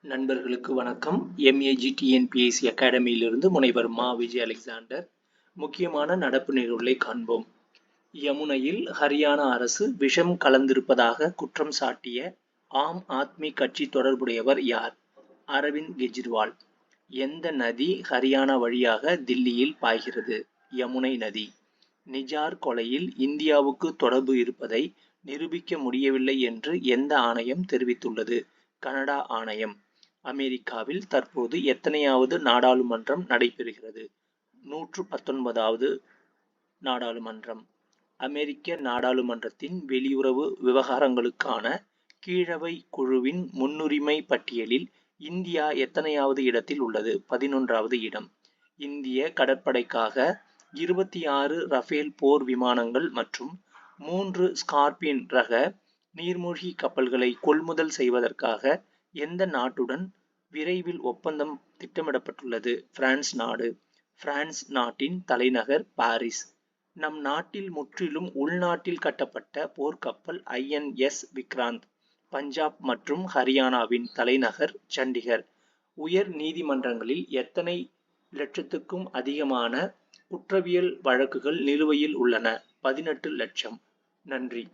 நண்பர்களுக்கு வணக்கம். MAG அகாடமியிலிருந்து முனைவர் மா. விஜய் அலெக்சாண்டர். முக்கியமான நடப்பு நிகழ்வுகளை காண்போம். யமுனையில் ஹரியானா அரசு விஷம் கலந்திருப்பதாக குற்றம் சாட்டிய ஆம் ஆத்மி கட்சி தொடர்புடையவர் யார்? அரவிந்த் கெஜ்ரிவால். எந்த நதி ஹரியானா வழியாக தில்லியில் பாய்கிறது? யமுனை நதி. நிஜார் கொலையில் இந்தியாவுக்கு தொடர்பு இருப்பதை நிரூபிக்க முடியவில்லை என்று எந்த ஆணையம் தெரிவித்துள்ளது? கனடா ஆணையம். அமெரிக்காவில் தற்போது எத்தனையாவது நாடாளுமன்றம் நடைபெறுகிறது? 119வது நாடாளுமன்றம். அமெரிக்க நாடாளுமன்றத்தின் வெளியுறவு விவகாரங்களுக்கான கீழவை குழுவின் முன்னுரிமை பட்டியலில் இந்தியா எத்தனையாவது இடத்தில் உள்ளது? 11வது இடம். இந்திய கடற்படைக்காக 26 ரஃபேல் போர் விமானங்கள் மற்றும் 3 ஸ்கார்பியன் ரக நீர்மூழ்கி கப்பல்களை கொள்முதல் செய்வதற்காக எந்த நாட்டுடன் விரைவில் ஒப்பந்தம் திட்டமிடப்பட்டுள்ளது? பிரான்ஸ் நாடு. பிரான்ஸ் நாட்டின் தலைநகர் பாரிஸ். நம் நாட்டில் முற்றிலும் உள்நாட்டில் கட்டப்பட்ட போர்க்கப்பல் INS விக்ராந்த். பஞ்சாப் மற்றும் ஹரியானாவின் தலைநகர் சண்டிகர். உயர் நீதிமன்றங்களில் எத்தனை லட்சத்துக்கும் அதிகமான குற்றவியல் வழக்குகள் நிலுவையில் உள்ளன? 18 லட்சம். நன்றி.